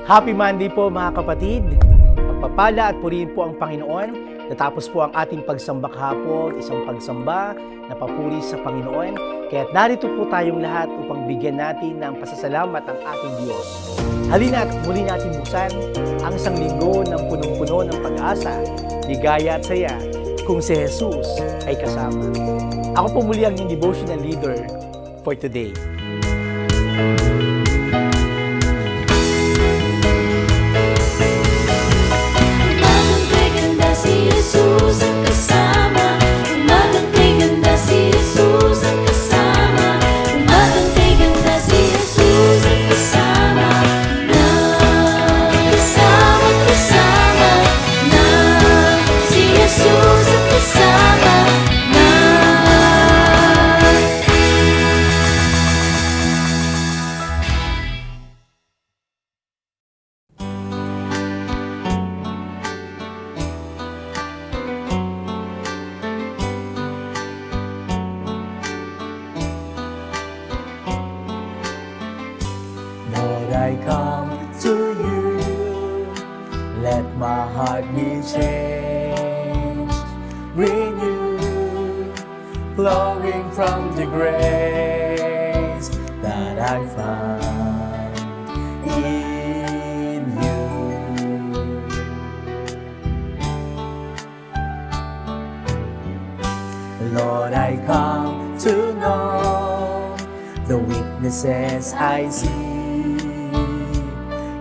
Happy Monday po mga kapatid. Pagpapala at purihin po ang Panginoon. Natapos po ang ating pagsamba kahapon, isang pagsamba na papuri sa Panginoon. Kaya't narito po tayong lahat upang bigyan natin ng pasasalamat ang ating Diyos. Halina at muli natin buksan ang isang linggo ng punong-puno ng pag-asa, ligaya at saya kung si Jesus ay kasama. Ako po muli ang inyong devotional leader for today. Jesus ang kasama, umagang kay ganda si Jesus ang kasama, umagang kay ganda si Jesus ang kasama, na kasama na si Jesus ang kasama na. Lord, I come to you, let my heart be changed, renewed, flowing from the grace that I found in you. Lord, I come to know the weaknesses I see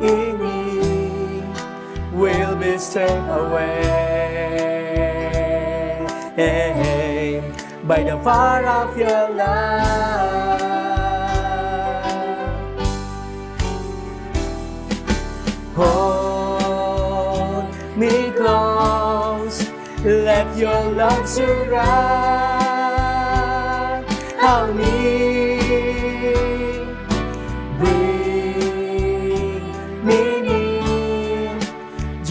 in me will be stripped away by the power of your love. Hold me close, let your love surround me.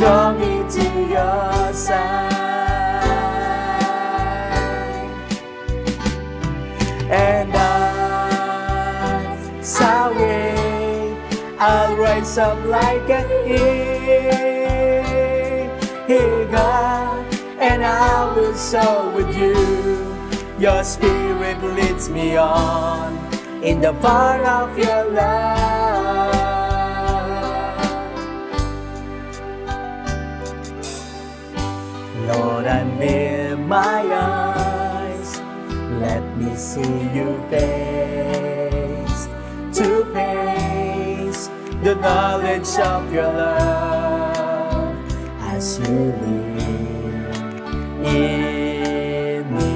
Draw me to your side, and as I wait, I'll rise up like an eagle, and I will soar with you. Your spirit leads me on in the power of your love. Lord, unveil my eyes, let me see you face to face, the knowledge of your love as you live in me.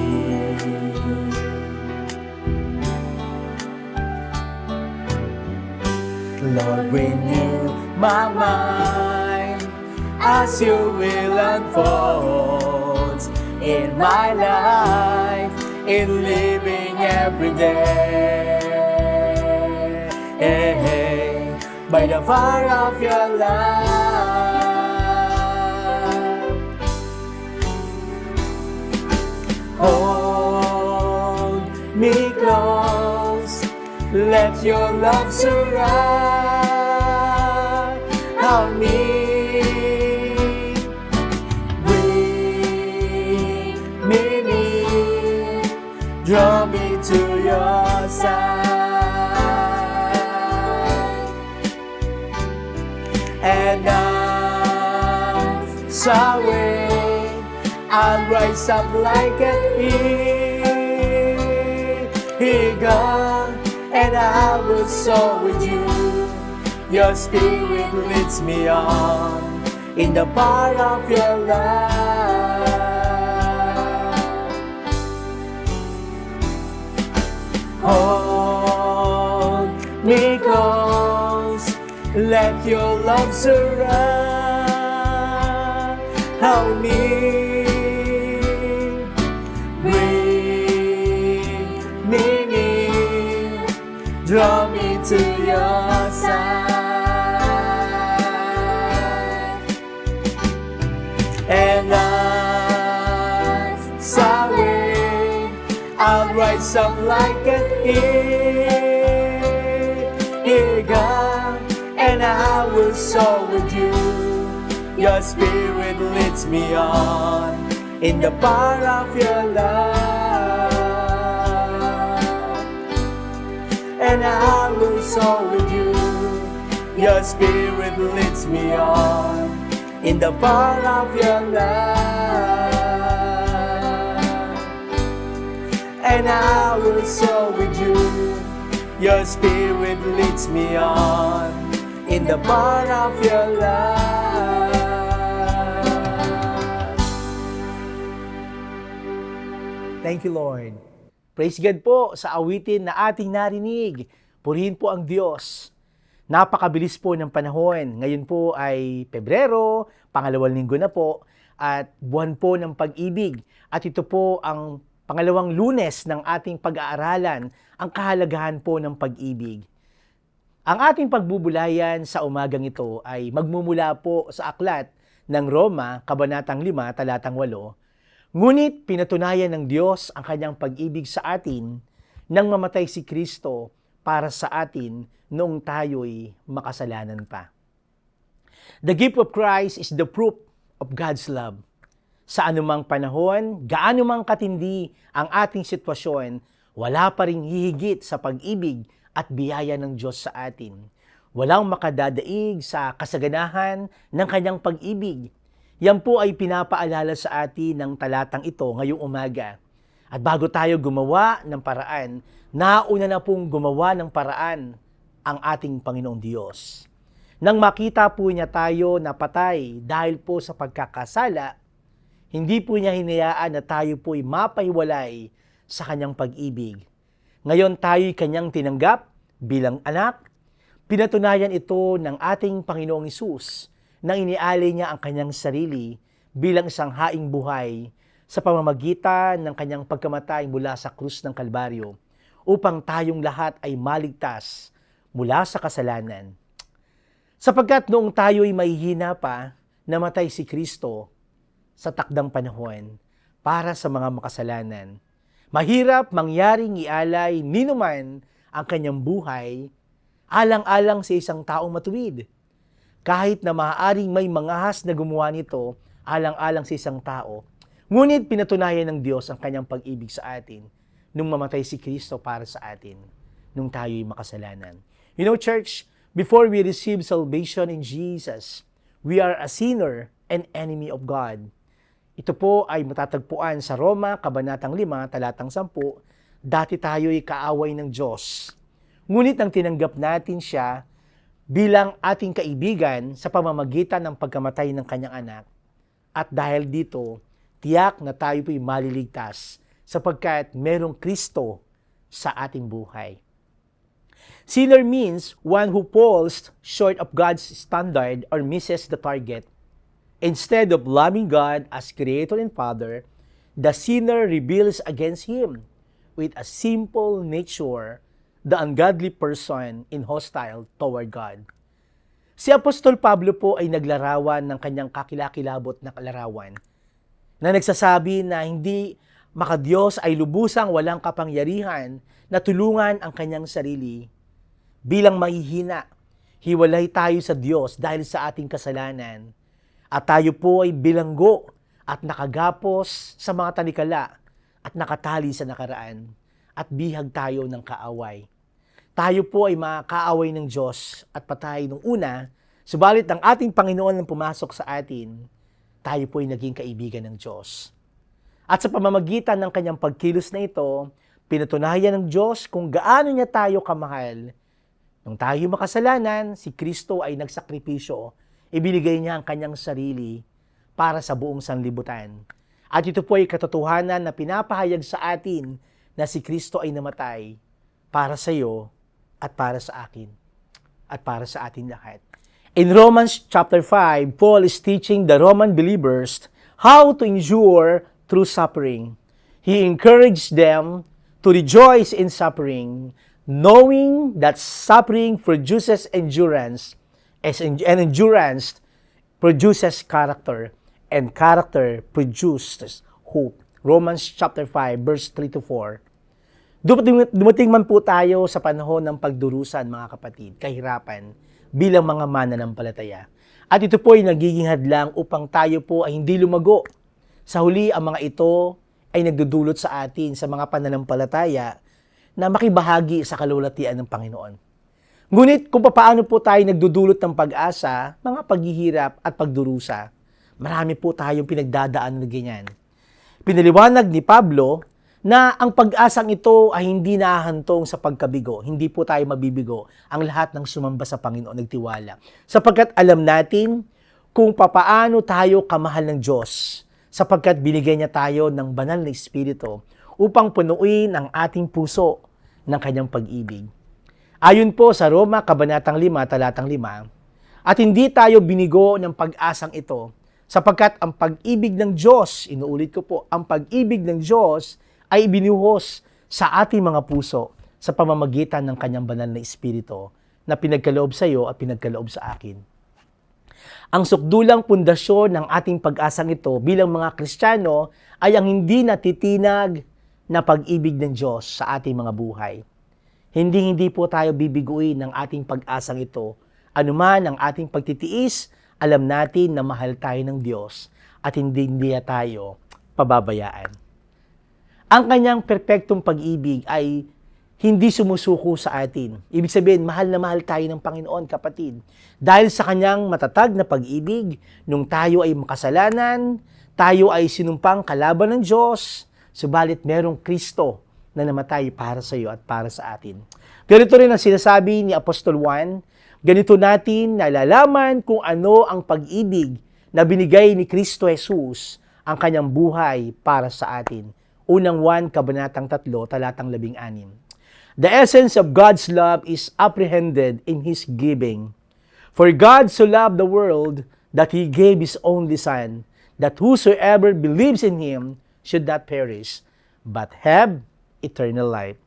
Lord, renew my mind as your will unfolds in my life, in living every day, by the power of your love. Hold me close, let your love surround me. Draw me to your side, and as I wait, I'll rise up like an eagle, and I will soar with you. Your spirit leads me on in the power of your love. Hold me close, let your love surround me. Bring me near, draw me to your side, and as I wait, I'll rise up like an eagle, and I will soar with you. Your spirit leads me on in the power of your love. And I will soar with you. Your spirit leads me on in the power of your love. And I will soar with you. Your spirit leads me on in the power of your love. Thank you, Lord. Praise God po sa awitin na ating narinig. Purihin po ang Diyos. Napakabilis po ng panahon. Ngayon po ay Pebrero, pangalawang linggo na po, at buwan po ng pag-ibig. At ito po ang pangalawang Lunes ng ating pag-aaralan, ang kahalagahan po ng pag-ibig. Ang ating pagbubulayan sa umagang ito ay magmumula po sa aklat ng Roma, Kabanatang 5, Talatang 8. Ngunit pinatunayan ng Diyos ang kanyang pag-ibig sa atin nang mamatay si Kristo para sa atin noong tayo'y makasalanan pa. The gift of Christ is the proof of God's love. Sa anumang panahon, gaano mang katindi ang ating sitwasyon, wala pa ring hihigit sa pag-ibig at biyaya ng Diyos sa atin. Walang makadadaig sa kasaganahan ng kanyang pag-ibig. Yan po ay pinapaalala sa atin ng talatang ito ngayong umaga. At bago tayo gumawa ng paraan, nauna na pong gumawa ng paraan ang ating Panginoong Diyos. Nang makita po niya tayo na patay dahil po sa pagkakasala, hindi po niya hinayaan na tayo po'y mapahiwalay sa kanyang pag-ibig. Ngayon tayo'y kanyang tinanggap bilang anak. Pinatunayan ito ng ating Panginoong Hesus nang inialay niya ang kanyang sarili bilang isang haing buhay sa pamamagitan ng kanyang pagkamatay mula sa krus ng Kalbaryo upang tayong lahat ay maligtas mula sa kasalanan. Sapagkat noong tayo'y mahihina pa, namatay si Kristo sa takdang panahon para sa mga makasalanan. Mahirap mangyaring ialay ninuman ang kanyang buhay alang-alang sa isang taong matuwid. Kahit na maaaring may mangahas na gumawa nito alang-alang sa isang tao, ngunit pinatunayan ng Diyos ang kanyang pag-ibig sa atin nung mamatay si Kristo para sa atin nung tayo'y makasalanan. You know, church, before we receive salvation in Jesus, we are a sinner and enemy of God. Ito po ay matatagpuan sa Roma, Kabanatang 5, Talatang 10. Dati tayo'y kaaway ng Diyos. Ngunit nang tinanggap natin siya bilang ating kaibigan sa pamamagitan ng pagkamatay ng kanyang anak. At dahil dito, tiyak na tayo po'y maliligtas sapagkat merong Kristo sa ating buhay. Sinner means one who falls short of God's standard or misses the target. Instead of loving God as Creator and Father, the sinner rebels against Him with a simple nature, the ungodly person in hostile toward God. Si Apostol Pablo po ay naglarawan ng kanyang kakilakilabot na kalarawan na nagsasabi na hindi makadiyos ay lubusang walang kapangyarihan na tulungan ang kanyang sarili. Bilang mahihina, hiwalay tayo sa Diyos dahil sa ating kasalanan. At tayo po ay bilanggo at nakagapos sa mga talikala at nakatali sa nakaraan at bihag tayo ng kaaway. Tayo po ay mga kaaway ng Diyos at patay nung una, subalit ang ating Panginoon nang pumasok sa atin, tayo po ay naging kaibigan ng Diyos. At sa pamamagitan ng kanyang pagkilos na ito, pinatunayan ng Diyos kung gaano niya tayo kamahal. Nung tayo makasalanan, si Kristo ay nagsakripisyo, ibinigay niya ang kanyang sarili para sa buong sanlibutan. At ito po ay katotohanan na pinapahayag sa atin na si Kristo ay namatay para sa iyo at para sa akin at para sa atin lahat. In Romans chapter 5, Paul is teaching the Roman believers how to endure through suffering. He encouraged them to rejoice in suffering, knowing that suffering produces endurance, and endurance produces character, and character produces hope. Romans chapter 5, verse 3 to 4. Dumating man po tayo sa panahon ng pagdurusan, mga kapatid, kahirapan, bilang mga mananampalataya. At ito po ay nagiging hadlang upang tayo po ay hindi lumago. Sa huli, ang mga ito ay nagdudulot sa atin, sa mga pananampalataya, na makibahagi sa kalulatian ng Panginoon. Ngunit kung paano po tayo nagdudulot ng pag-asa, mga paghihirap at pagdurusa, marami po tayong pinagdadaan na ganyan. Pinaliwanag ni Pablo na ang pag-asang ito ay hindi nahahantong sa pagkabigo. Hindi po tayo mabibigo ang lahat ng sumamba sa Panginoon nagtiwala. Sapagkat alam natin kung papaano tayo kamahal ng Diyos, sapagkat binigay niya tayo ng banal na Espiritu upang punuin ang ating puso ng kanyang pag-ibig. Ayon po sa Roma, Kabanatang 5, Talatang 5, at hindi tayo binigo ng pag-asang ito, sapagkat ang pag-ibig ng Diyos, inuulit ko po, ang pag-ibig ng Diyos ay ibinuhos sa ating mga puso sa pamamagitan ng kanyang banal na Espiritu na pinagkaloob sa iyo at pinagkaloob sa akin. Ang sukdulang pundasyon ng ating pag-asang ito bilang mga Kristiyano ay ang hindi natitinag na pag-ibig ng Diyos sa ating mga buhay. Hindi po tayo bibiguin ng ating pag-asang ito. Anuman ang ating pagtitiis, alam natin na mahal tayo ng Diyos at hindi tayo pababayaan. Ang kanyang perpektong pag-ibig ay hindi sumusuko sa atin. Ibig sabihin, mahal na mahal tayo ng Panginoon, kapatid. Dahil sa kanyang matatag na pag-ibig, nung tayo ay makasalanan, tayo ay sinumpang kalaban ng Diyos, subalit merong Kristo na namatay para sa iyo at para sa atin. Ganito rin ang sinasabi ni Apostol Juan, ganito natin nalalaman kung ano ang pag-ibig na binigay ni Kristo Jesus, ang kanyang buhay para sa atin. Unang 1, Kabanatang 3, Talatang 16. The essence of God's love is apprehended in His giving. For God so loved the world that He gave His only Son, that whosoever believes in Him should not perish, but have eternal life.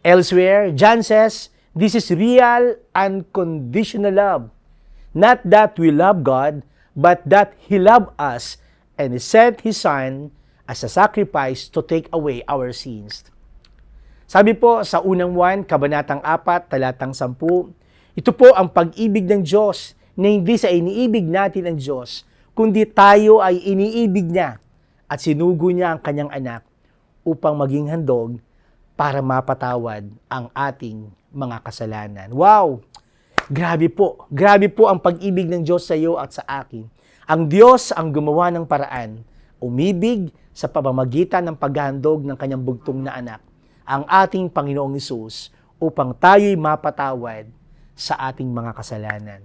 Elsewhere, John says, this is real, unconditional love. Not that we love God, but that He loved us and He sent His Son as a sacrifice to take away our sins. Sabi po sa unang 1, Kabanatang 4, Talatang 10, ito po ang pag-ibig ng Diyos na hindi sa iniibig natin ang Diyos, kundi tayo ay iniibig niya at sinugo niya ang kanyang anak upang maging handog para mapatawad ang ating mga kasalanan. Wow! Grabe po ang pag-ibig ng Diyos sa iyo at sa akin. Ang Diyos ang gumawa ng paraan, umibig sa pamamagitan ng paghahandog ng kanyang bugtong na anak, ang ating Panginoong Hesus, upang tayo'y mapatawad sa ating mga kasalanan.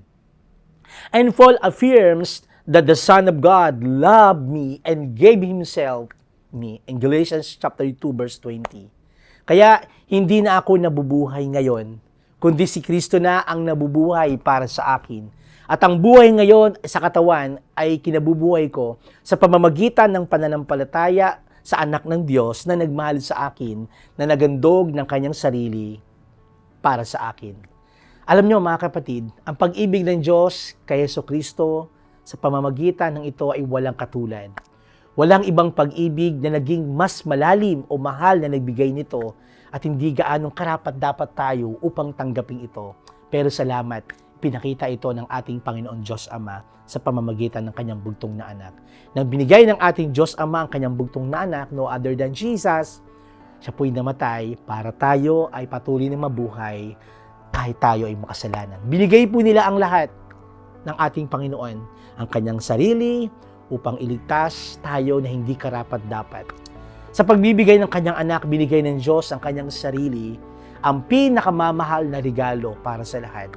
And Paul affirms that the Son of God loved me and gave Himself me, in Galatians chapter 2, verse 20. Kaya, hindi na ako nabubuhay ngayon, kundi si Kristo na ang nabubuhay para sa akin. At ang buhay ngayon sa katawan ay kinabubuhay ko sa pamamagitan ng pananampalataya sa anak ng Diyos na nagmahal sa akin, na nagandog ng kanyang sarili para sa akin. Alam niyo mga kapatid, ang pag-ibig ng Diyos kay Jesucristo sa pamamagitan ng ito ay walang katulad. Walang ibang pag-ibig na naging mas malalim o mahal na nagbigay nito at hindi gaanong karapat-dapat tayo upang tanggapin ito. Pero salamat, pinakita ito ng ating Panginoon Diyos Ama sa pamamagitan ng kanyang bugtong na anak. Nang binigay ng ating Diyos Ama ang kanyang bugtong na anak, no other than Jesus, siya po'y namatay para tayo ay patuloy na mabuhay kahit tayo ay makasalanan. Binigay po nila ang lahat ng ating Panginoon, ang kanyang sarili upang iligtas tayo na hindi karapat-dapat. Sa pagbibigay ng kanyang anak, binigay ng Diyos ang kanyang sarili, ang pinakamamahal na regalo para sa lahat.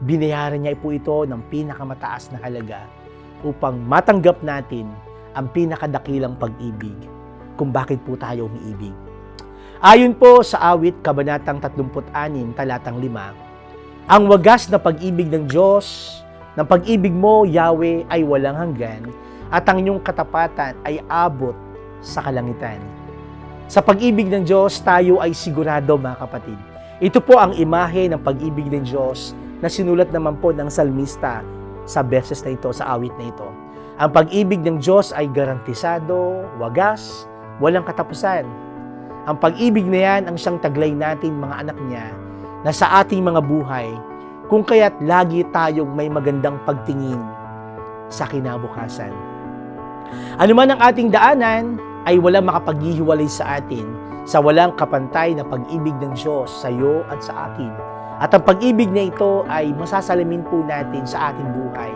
Binayaran niya po ito ng pinakamataas na halaga upang matanggap natin ang pinakadakilang pag-ibig kung bakit po tayo umiibig. Ayon po sa awit, Kabanatang 36, Talatang 5, ang wagas na pag-ibig ng Diyos, ng pag-ibig mo, Yahweh, ay walang hanggan, at ang inyong katapatan ay abot sa kalangitan. Sa pag-ibig ng Diyos, tayo ay sigurado, mga kapatid. Ito po ang imahe ng pag-ibig ng Diyos na sinulat naman po ng salmista sa verses na ito, sa awit na ito. Ang pag-ibig ng Diyos ay garantisado, wagas, walang katapusan. Ang pag-ibig na yan ang siyang taglay natin mga anak niya na sa ating mga buhay, kung kaya't lagi tayong may magandang pagtingin sa kinabukasan. Ano man ang ating daanan, ay walang makapaghihiwalay sa atin sa walang kapantay na pag-ibig ng Diyos sa iyo at sa akin. At ang pag-ibig na ito ay masasalamin po natin sa ating buhay.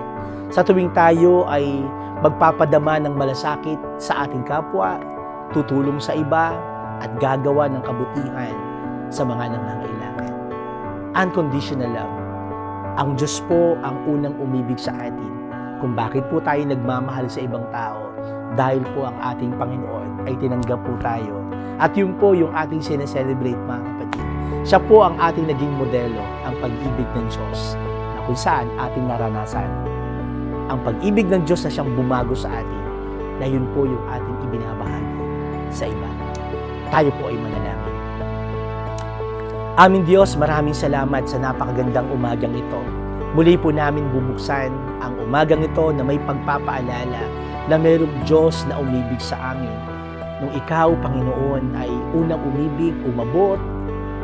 Sa tuwing tayo ay magpapadama ng malasakit sa ating kapwa, tutulong sa iba, at gagawa ng kabutihan sa mga nangangailangan. Unconditional love. Ang Diyos po ang unang umibig sa atin kung bakit po tayo nagmamahal sa ibang tao dahil po ang ating Panginoon ay tinanggap po tayo. At yun po yung ating sineselebrate mga kapatid. Siya po ang ating naging modelo, ang pag-ibig ng Diyos na kung saan ating naranasan. Ang pag-ibig ng Diyos na siyang bumago sa atin na yun po yung ating ibinabahagi sa iba. Tayo po ay manalangin. Aming Diyos, maraming salamat sa napakagandang umagang ito. Muli po namin bubuksan ang umagang ito na may pagpapaalala na mayroong Diyos na umibig sa amin. Nung ikaw, Panginoon, ay unang umibig, umabot,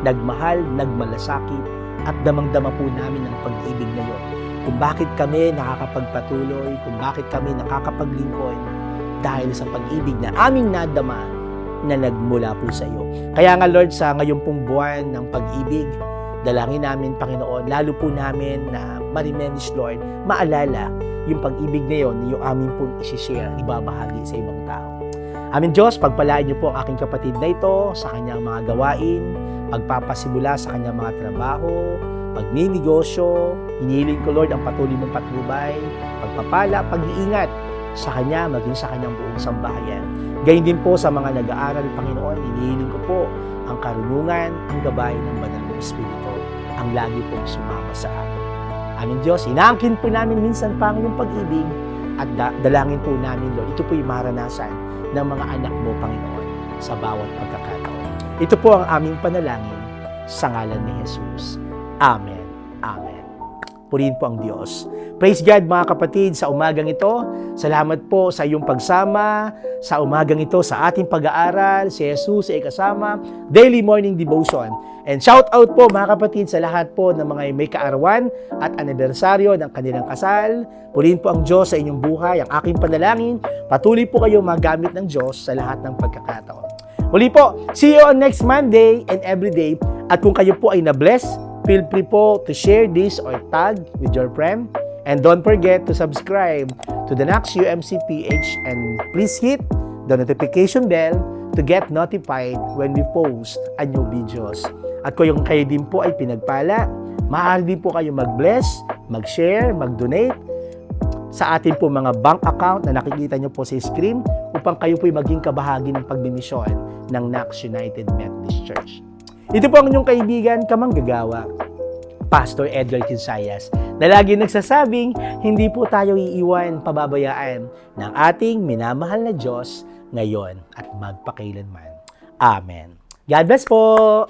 nagmahal, nagmalasakit, at damang-dama po namin ang pag-ibig na iyon. Kung bakit kami nakakapagpatuloy, kung bakit kami nakakapaglingkod, dahil sa pag-ibig na aming nadama na nagmula po sa iyo. Kaya nga Lord, sa ngayon pong buwan ng pag-ibig, dalangin namin, Panginoon, lalo po namin na ma-reminisce, Lord, maalala yung pag-ibig na yun, yung amin pong isi-share, ibabahagi sa ibang tao. Amin Diyos, pagpalaan niyo po ang aking kapatid na ito sa kanyang mga gawain, pagpapasimula sa kanyang mga trabaho, pagninegosyo. Hinihiling ko, Lord, ang patuloy mong patnubay, pagpapala, pag-iingat sa kanya, maging sa kanyang buong sambahayan. Gayun din po sa mga nag-aaral, Panginoon, hinihiling ko po ang karunungan, ang gabay ng banal na Espiritu, ang lagi pong sumama sa amin. Amin Diyos, inaangkin po namin minsan pa ang iyong pag-ibig at dalangin po namin, Lord, ito po yung maranasan ng mga anak mo, Panginoon, sa bawat pagkakataon. Ito po ang aming panalangin sa ngalan ni Jesus. Amen. Amen. Purihin po ang Diyos. Praise God mga kapatid sa umagang ito. Salamat po sa iyong pagsama sa umagang ito sa ating pag-aaral. Si Jesus ay kasama. Daily Morning Devotion. And shout out po mga kapatid sa lahat po ng mga may kaarawan at anibersaryo ng kanilang kasal. Purihin po ang Diyos sa inyong buhay. Ang aking panalangin, patuloy po kayo magamit ng Diyos sa lahat ng pagkakataon. Muli po, see you on next Monday and every day. At kung kayo po ay na-bless, feel free po to share this or tag with your friend. And don't forget to subscribe to the Nax UMC PH and please hit the notification bell to get notified when we post a new videos. At kung yung kayo din po ay pinagpala, maaari din po kayo mag-bless, mag-share, mag-donate sa ating po mga bank account na nakikita nyo po sa screen upang kayo po ay maging kabahagi ng pagmimisyon ng Nax United Methodist Church. Ito po ang inyong kaibigan, kamanggagawa, Pastor Edgar Quinsayas, na lagi nagsasabing, hindi po tayo iiwan, pababayaan ng ating minamahal na Diyos ngayon at magpakailanman. Amen. God bless po!